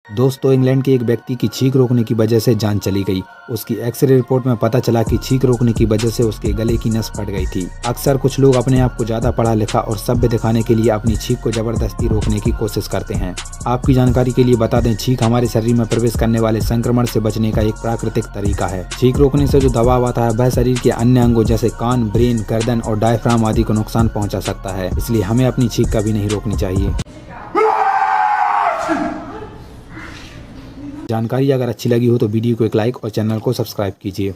दोस्तों, इंग्लैंड के एक व्यक्ति की छींक रोकने की वजह से जान चली गई। उसकी एक्सरे रिपोर्ट में पता चला कि छींक रोकने की वजह से उसके गले की नस फट गई थी। अक्सर कुछ लोग अपने आप को ज्यादा पढ़ा लिखा और सभ्य दिखाने के लिए अपनी छींक को जबरदस्ती रोकने की कोशिश करते हैं। आपकी जानकारी के लिए बता दें, छींक हमारे शरीर में प्रवेश करने वाले संक्रमण से बचने का एक प्राकृतिक तरीका है। छींक रोकने से जो दबाव आता है वह शरीर के अन्य अंगों जैसे कान, ब्रेन, गर्दन और डायफ्राम आदि को नुकसान पहुंचा सकता है। इसलिए हमें अपनी छींक कभी नहीं रोकनी चाहिए। जानकारी अगर अच्छी लगी हो तो वीडियो को एक लाइक और चैनल को सब्सक्राइब कीजिए।